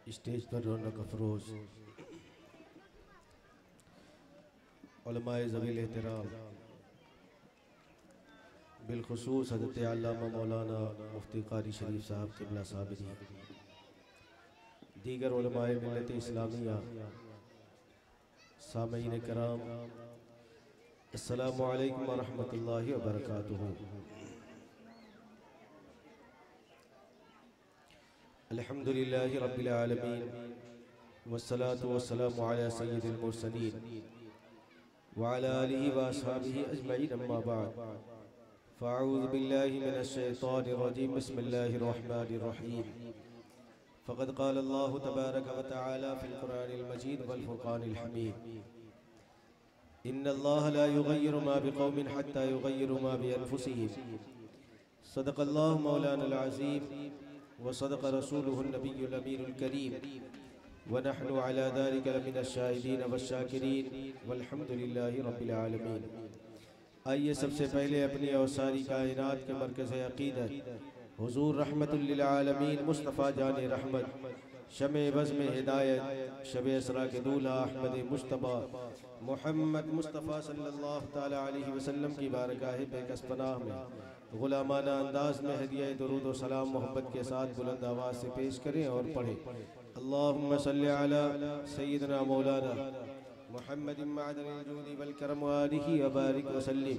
Stage पर रौनक अफरोज उलमाए ज़वील एहतराम बिलखुसूस हज़रत अल्लामा मौलाना मुफ्ती क़ारी शरीफ साहब क़िबला साबिरी, दीगर उलमाए मिल्लत इस्लामिया, सामईन कराम, अस्सलामु अलैकुम व रहमतुल्लाहि व बरकातुहू। अल्हम्दुलिल्लाहि रब्बिल आलमीन वस्सलातु वस्सलामु अला सय्यिदिल मुरसलीन व अला आलिहि व अस्हाबिहि अजमईन, अम्मा बअद, फ़अऊज़ु बिल्लाहि मिनश शैतानिर रजीम, बिस्मिल्लाहिर रहमानिर रहीम। फ़क़द क़ाल अल्लाहु तबारक व तआला फ़िल क़ुरआनिल मजीद वल फ़ुरक़ानिल हमीद, इन्नल्लाहा ला युग़य्यिरु मा बिक़ौमिन हत्ता युग़य्यिरु मा बिअन्फ़ुसिहिम। सदक़ल्लाहु मौलानल अज़ीम व सदक़ रसूलुहुन नबियुल अमीनुल करीम व नहनु अला ज़ालिका लमिनश शाहिदीन वश्शाकिरीन वल्हम्दुलिल्लाहि रब्बिल आलमीन। आइए सबसे पहले अपनी और सारी कायनात के मरकज़ अक़ीदत हुज़ूर रहमतुल लिल आलमीन मुस्तफ़ा जान रहमत शमे बज़्म हिदायत शब असरा के दूल्हा अहमद मुस्तफ़ा मोहम्मद मुस्तफ़ा सल्लल्लाहु ताला अलैहि वसल्लम की बारगाह बेकस पनाह में गुलामाना अंदाज में हदिया दुरूद व सलाम मोहब्बत के साथ बुलंद आवाज़ से पेश करें और पढ़ें। अल्लाहुम्मा सल्लि अला सय्यिदना मौलाना मुहम्मदिन मअदनिल जूदी वल करम व आलिहि व बारिक व सल्लिम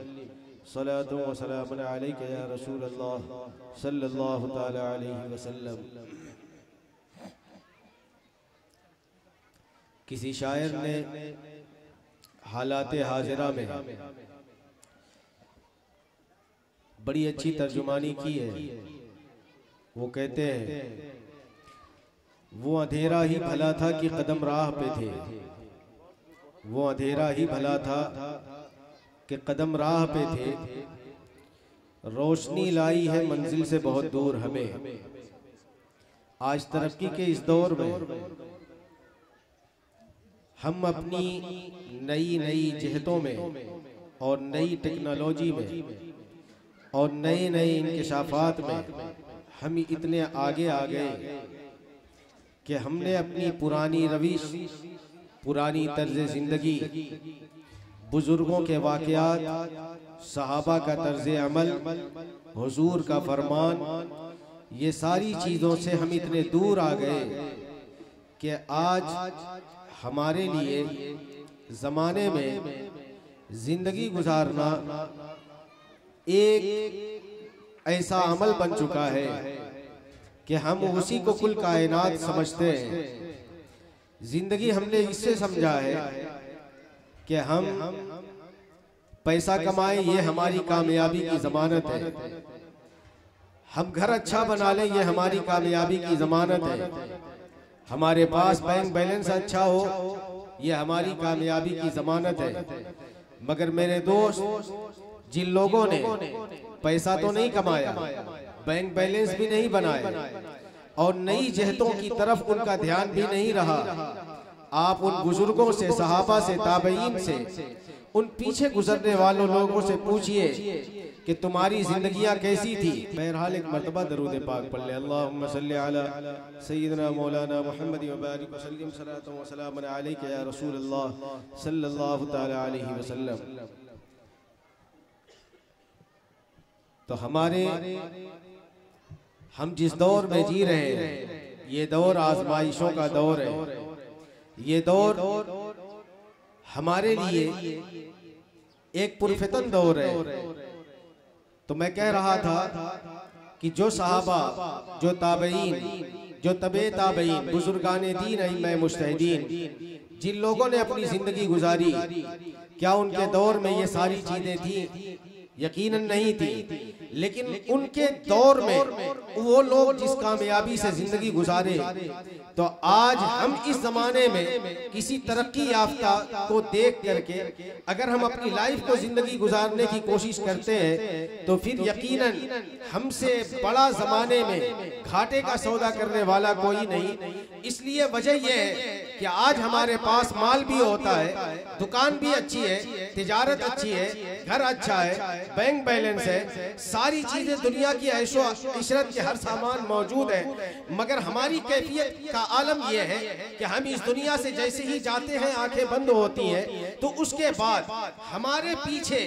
सलातु व सलामुन अलैका या रसूल अल्लाह सल्लल्लाहु ताला अलैहि वसल्लम। किसी शायर ने हालाते हाजिरा में बड़ी अच्छी तर्जुमानी की है। वो कहते हैं, वो अंधेरा ही भला था कि कदम राह पे थे, वो अंधेरा ही भला था कि कदम राह पे थे, रोशनी लाई है मंजिल से बहुत दूर हमें। आज तरक्की के इस दौर में हम अपनी नई नई जिहतों में और नई टेक्नोलॉजी में और नए नए इंकिशाफात में हम इतने आगे आ गए कि हमने अपनी पुरानी रविश, पुरानी तर्ज ज़िंदगी, बुजुर्गों के वाक़यात, सहाबा का तर्ज अमल, हुजूर का फरमान, ये सारी चीज़ों से हम इतने दूर आ गए कि आज हमारे लिए ज़माने में ज़िंदगी गुजारना एक ऐसा अमल बन चुका है कि हम उसी को कुल कायनात समझते हैं। जिंदगी हमने इससे समझा है कि हम पैसा कमाएं, ये हमारी कामयाबी की जमानत है। हम घर अच्छा बना लें, ये हमारी कामयाबी की जमानत है। हमारे पास बैंक बैलेंस अच्छा हो, ये हमारी कामयाबी की जमानत है। मगर मेरे दोस्त, जिन लोगों ने पैसा तो नहीं कमाया, बैंक बैलेंस भी नहीं बनाया और नई जहतों की तरफ उनका ध्यान भी नहीं रहा, आप उन बुजुर्गों से, सहाबा से, ताबईन से, उन पीछे गुजरने वालों लोगों से पूछिए कि तुम्हारी जिंदगियां कैसी थी। बहरहाल एक मर्तबा दरूद पाक पढ़ ले। अल्लाहुम्मा सल्लि अला सय्यिदना मौलाना मुहम्मद व बारिक व सल्लिम सलातु व सलामुन अलैका या रसूल अल्लाह सल्लल्लाहु ताला अलैहि वसल्लम। तो हम जिस दौर में जी रहे हैं, ये दौर आजमाइशों का दौर है। ये दौर हमारे लिए एक पुरफितन दौर है। तो मैं कह रहा था कि जो सहाबा, जो ताबईन, जो तबे ताबईन, बुजुर्गाने दीन, अइम्मा मुज्तहिदीन, जिन लोगों ने अपनी जिंदगी गुजारी, क्या उनके दौर में ये सारी चीजें थी? यकीनन नहीं थी। लेकिन उनके दौर में वो लोग जिस कामयाबी से जिंदगी गुजारे, तो आज हम इस जमाने में किसी तरक्की याफ्ता को देख करके अगर हम अपनी लाइफ को जिंदगी गुजारने की कोशिश करते हैं, तो फिर यकीनन हमसे बड़ा जमाने में घाटे का सौदा करने वाला कोई नहीं। इसलिए वजह यह है कि आज हमारे पास माल भी होता है, दुकान भी अच्छी है, तिजारत अच्छी है, घर अच्छा है, बैंक बैलेंस है, सारी चीजें दुनिया की ऐशो इशरत के हर सामान मौजूद है, मगर हमारी कैफियत का आलम यह है कि हम इस दुनिया से जैसे ही जाते हैं आंखें बंद होती हैं, तो उसके बाद हमारे पीछे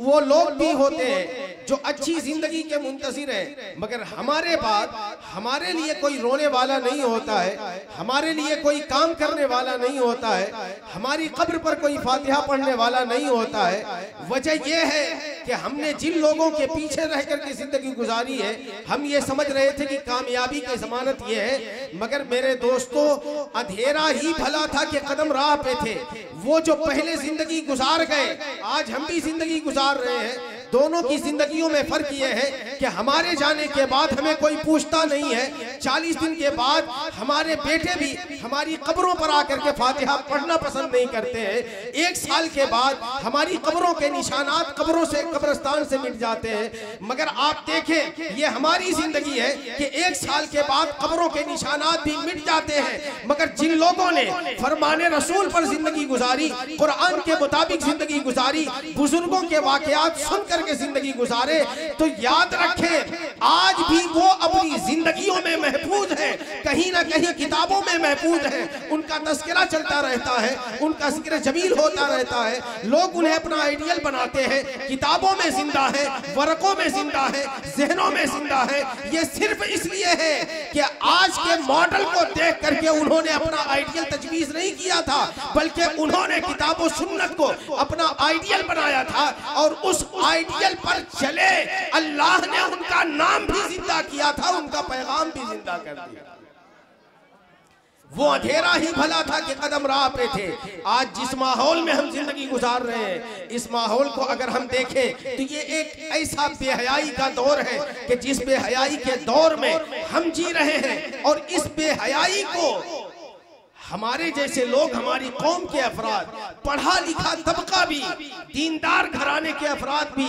वो लोग भी होते हैं जो अच्छी जिंदगी के मुंतजिर हैं, मगर हमारे बाद हमारे लिए कोई रोने वाला नहीं होता है, हमारे लिए कोई काम करने वाला नहीं होता है, हमारी कब्र पर कोई फातिहा पढ़ने वाला नहीं होता है। वजह यह है कि हमने जिन लोगों के पीछे रह करके जिंदगी गुजारी है, हम ये समझ रहे थे कि कामयाबी की जमानत ये है, मगर मेरे दोस्तों अंधेरा ही भला था कि कदम राह पे थे। वो जो पहले जिंदगी गुजार गए, आज हम भी जिंदगी गुजार रहे हैं। दोनों की जिंदगियों में फर्क यह है कि हमारे जाने के बाद हमें कोई पूछता नहीं है। 40 दिन के बाद हमारे बेटे भी हमारी कब्रों पर आकर के फातिहा पढ़ना पसंद नहीं करते हैं। 1 साल के बाद हमारी कब्रों के निशानात कब्रों से, कब्रिस्तान से मिट जाते हैं। मगर आप देखें, ये हमारी जिंदगी है कि 1 साल के बाद कब्रों के निशानात भी मिट जाते हैं। मगर जिन लोगों ने फरमाने रसूल पर जिंदगी गुजारी, कुरान के मुताबिक जिंदगी गुजारी, बुजुर्गों के वाकयात सुनकर के जिंदगी गुजारे, तो याद रखें आज भी वो अपनी जिंदगियों में महफूज है, कहीं ना कहीं किताबों में महफूज है। उनका तस्करा चलता रहता है, उनका जिक्र जमील होता रहता है, लोग उन्हें अपना आइडियल बनाते हैं। किताबों में जिंदा है, वर्कों में जिंदा है, जहनों में जिंदा है। ये सिर्फ इसलिए है कि आज के मॉडल को देख करके उन्होंने अपना आइडियल तजवीज नहीं किया था, बल्कि उन्होंने किताबों सुन्नत को अपना आइडियल बनाया था, और उस आइडियल पर चले अल्लाह ने उनका नाम भी जिंदा किया था, उनका पैगाम भी जिंदा कर दिया। वो अंधेरा ही भला था कि कदम राह पे थे। आज जिस माहौल में हम जिंदगी गुजार रहे हैं, इस माहौल को अगर हम देखें तो ये एक ऐसा बेहयाई का दौर है कि जिस बेहयाई के दौर में हम जी रहे हैं, और इस बेहयाई को हमारे जैसे लोग, हमारी कौम के अफराद, पढ़ा लिखा तबका भी, दीनदार घराने के अफराद भी,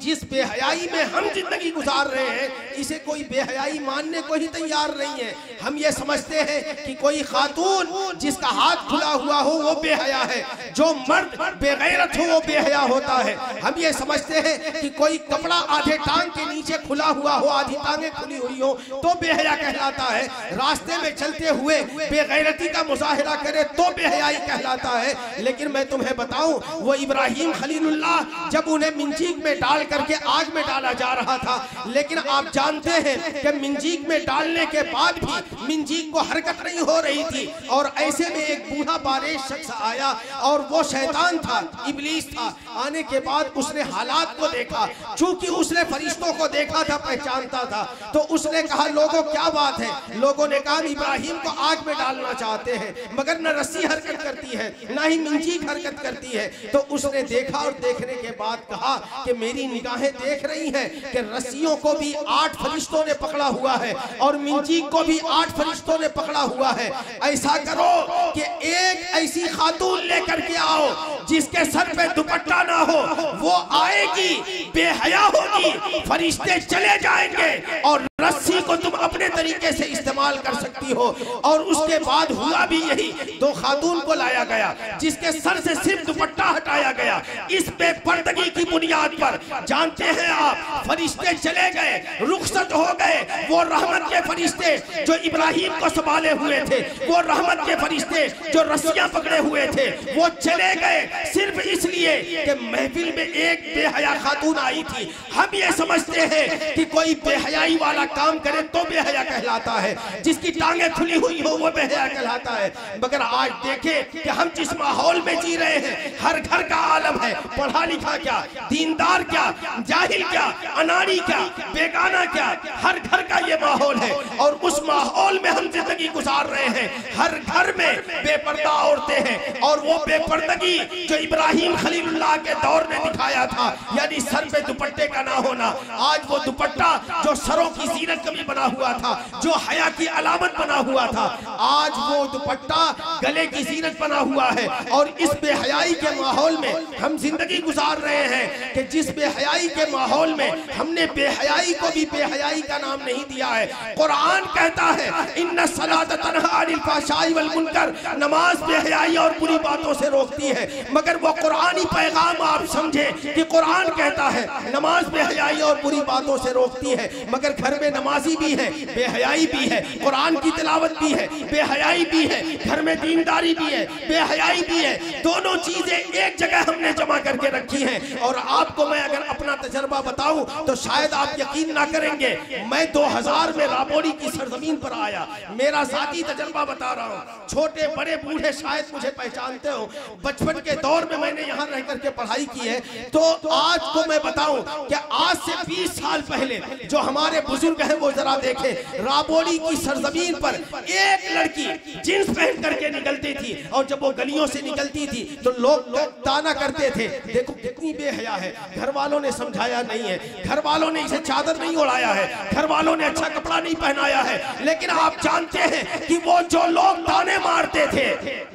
जिस बेहयाई में हम जिंदगी गुजार रहे हैं, इसे कोई बेहयाई मानने को ही तैयार नहीं है। हम ये समझते हैं कि कोई खातून जिसका हाथ खुला हुआ हो वो बेहया है, जो मर्द बेगैरत हो वो बेहया होता है। हम ये समझते हैं कि कोई कपड़ा आधे टांग के नीचे खुला हुआ हो, आधी टांगे खुली हुई हो, तो बेहया कहलाता है। रास्ते में चलते हुए बेगैरती का मुजाहिरा करे तो बेहयाई कहलाता है। लेकिन मैं तुम्हें बताऊं, वो इब्राहिम खलीलुल्लाह जब उन्हें मिंजीक में डाल करके आग में डाला जा रहा था, लेकिन आप जानते हैं कि मिंजीक में डालने के बाद भी मिंजीक को हरकत नहीं हो रही थी, और ऐसे में एक बूढ़ा बारेश शख्स आया, और वो शैतान था, इब्लीस था। आने के बाद उसने हालात को देखा, चूंकि उसने फरिश्तों को देखा था, पहचानता था, तो उसने कहा लोगों क्या बात है। लोगों ने कहा इब्राहिम को आग में डालना चाहते हैं, मगर न रस्सी हरकत करती है, ना ही मिंजीक हरकत करती है। तो उसने देखा, और देखने के बाद कहा कि मेरी निगाहें देख रही हैं कि रस्सियों को भी 8 फरिश्तों ने पकड़ा हुआ है, और मिंजीक को भी 8 फरिश्तों ने पकड़ा हुआ है। ऐसा करो कि एक ऐसी खातून लेकर के आओ जिसके सर पे दुपट्टा ना हो, वो आएगी, बेहया होगी, फरिश्ते चले जाएंगे, और रस्सी को तुम अपने तरीके से इस्तेमाल कर सकती हो। और उसके बाद हुआ भी यही, 2 खातून को लाया गया जिसके सर से सिर्फ दुपट्टा हटाया गया। इस बेपर्दगी की बुनियाद पर जानते हैं आप, फरिश्ते चले गए, रुखसत हो गए। वो रहमत के फरिश्ते जो इब्राहिम को संभाले हुए थे, वो रहमत के फरिश्ते जो रस्सियां पकड़े हुए थे, वो चले गए, सिर्फ इसलिए कि महफिल में एक बेहया खातून आई थी। हम ये समझते हैं कि कोई बेहयाई वाला काम करे तो बेहया कहलाता है, जिसकी टांगे खुली हुई हो वो बेहया कहलाता है। मगर आज देखें कि हम जिस माहौल में जी रहे हैं, हर घर का आलम है, पढ़ा लिखा क्या, दीनदार क्या, जाहिल क्या, अनाड़ी क्या, बेगाना क्या, हर घर का ये माहौल है। और उस माहौल में हम जिंदगी गुजार रहे हैं। हर घर में बेपर्दा औरतें हैं, और वो बेपर्दगी जो इब्राहिम खलीलुल्लाह के दौर ने दिखाया था, यानी सर पे दुपट्टे का ना होना, आज वो दुपट्टा जो सरों की जीनत कभी बना हुआ था, जो हया की अलामत बना हुआ था, आज वो दुपट्टा गले की जीनत बना हुआ है। और इस बेहयाई के माहौल में हम जिंदगी गुजार रहे हैं कि जिस बेहयाई के माहौल में हमने बेहयाई को भी बेहयाई का नाम नहीं दिया है। कुरान कहता है इन्ना सलात तन्हा अनिल फ़हशाई वल मुनकर, नमाज बेहयाई और बुरी बातों से रोकती है। मगर वो कुरानी पैगाम आप समझे कि कुरान कहता है नमाज बेहयाई और बुरी बातों से रोकती है, मगर घर में नमाजी भी है, बेहयाई भी है, कुरान की तिलावत भी है, बेहयाई भी है, घर में दीनदारी भी है, बेहयाई भी है। दोनों चीजें एक जगह हमने जमा करके रखी हैं। और आपको मैं अगर अपना तजर्बा बताऊं तो शायद आप यकीन ना करेंगे। मैं 2000 में राबोड़ी की सरजमीन पर आया, मेरा साथी तजर्बा बता रहा हूं। छोटे बड़े बूढ़े शायद मुझे पहचानते हो, बचपन के दौर में मैंने यहाँ रह करके पढ़ाई की है। तो आज को मैं बताऊं कि आज से 20 साल पहले जो हमारे बुजुर्ग हैं वो जरा देखें, राबोड़ी की सरजमीन पर एक लड़की जींस पहन करके निकलती थी और जब वो गलियों से निकलती थी तो लोग ताना करते थे, देखो कितनी बेहया है। घर वालों ने समझाया नहीं है, घर वालों ने इसे चादर नहीं उड़ाया है, घर वालों ने अच्छा कपड़ा नहीं पहनाया है। लेकिन आप जानते हैं कि वो जो लोग ताने मारते थे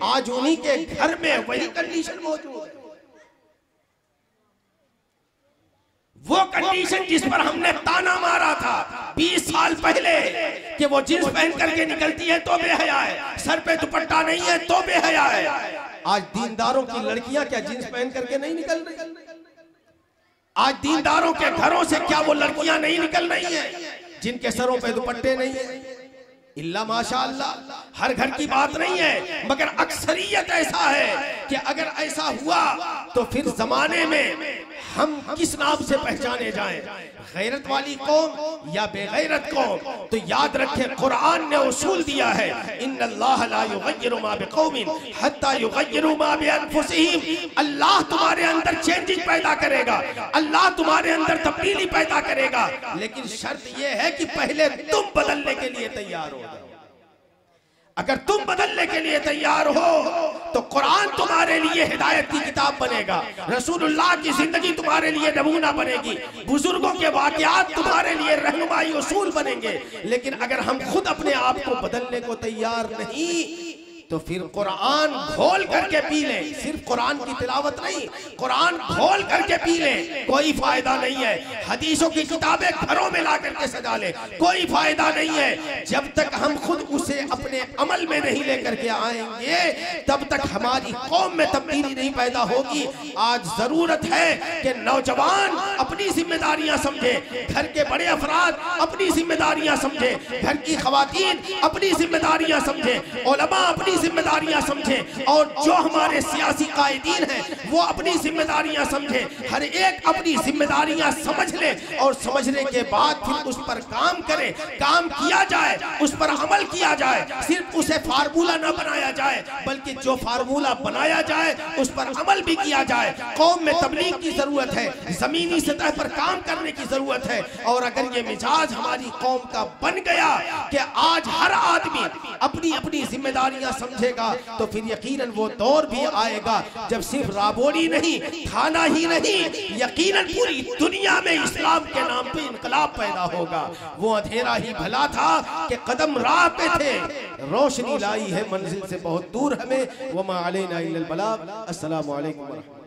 आज उन्हीं के घर में वही कंडीशन मौजूद है। वो कंडीशन जिस पर हमने ताना मारा था 20 साल पहले कि वो जींस पहन करके निकलती है तो बेहया है, सर पे दुपट्टा नहीं है तो बेहया है। आज दीनदारों की लड़कियां क्या जींस पहन करके नहीं निकल रही? आज दीनदारों के घरों से क्या वो लड़कियां नहीं निकल रही हैं जिनके सरों पे दुपट्टे नहीं है? इल्ला माशाअल्लाह, हर घर की बात नहीं है, मगर अक्सरियत ऐसा है कि अगर ऐसा हुआ तो फिर जमाने में हम किस नाम से पहचाने जाएं, गैरत वाली कौम या बेगैरत कौम? तो याद रखें, कुरान ने उसूल दिया है, इन्नल्लाह ला युगय्यिरु मा बिकौमिन हत्ता युगय्यिरु मा बिअनफुसिहिम। अल्लाह तुम्हारे अंदर चेंजिंग पैदा करेगा, अल्लाह तुम्हारे अंदर तब्दीली पैदा करेगा, लेकिन शर्त यह है कि पहले तुम बदलने के लिए तैयार हो। अगर तुम बदलने के लिए तैयार हो तो कुरान तुम्हारे लिए हिदायत की किताब बनेगा, रसूलुल्लाह की जिंदगी तुम्हारे लिए नमूना बनेगी, बुजुर्गों के वाकयात तुम्हारे लिए रहनुमाई उसूल बनेंगे। लेकिन अगर हम खुद अपने आप को बदलने को तैयार नहीं तो फिर कुरान घोल करके पी ले, सिर्फ कुरान की तिलावत नहीं, कुरान घोल करके पी ले, कोई फायदा नहीं है। हदीसों की किताबें घरों में ला करके सजा ले, कोई फायदा नहीं है। जब तक हम खुद उसे अपने अमल में नहीं लेकर के आएंगे तब तक हमारी कौम में तब्दीली नहीं पैदा होगी। आज जरूरत है कि नौजवान अपनी जिम्मेदारियां समझे, घर के बड़े अफराद अपनी जिम्मेदारियां समझे, घर की खवातीन अपनी जिम्मेदारियां समझे, उलमा अपनी जिम्मेदारियां समझे, और जो हमारे सियासी कायदीन हैं वो अपनी जिम्मेदारियां समझे। हर एक अपनी जिम्मेदारियां समझ ले और समझने के बाद फिर उस पर काम करे, काम किया जाए, उस पर अमल किया जाए। सिर्फ उसे फार्मूला ना बनाया जाए बल्कि जो फार्मूला बनाया जाए उस पर अमल भी किया जाए। कौम में तबलीग की जरूरत है, जमीनी सतह पर काम करने की जरूरत है। और अगर ये मिजाज हमारी कौम का बन गया कि आज हर आदमी अपनी अपनी जिम्मेदारियां समझेगा तो फिर यकीनन वो दौर भी आएगा जब सिर्फ राबोड़ी नहीं, थाना ही नहीं, यकीनन पूरी दुनिया में इस्लाम के नाम पे इनकलाब पैदा होगा। वो अंधेरा ही भला था कि कदम राह पे थे, रोशनी लाई है मंजिल से बहुत दूर हमें। वमा अलैना इल्लल बलाग। अस्सलामु अलैकुम।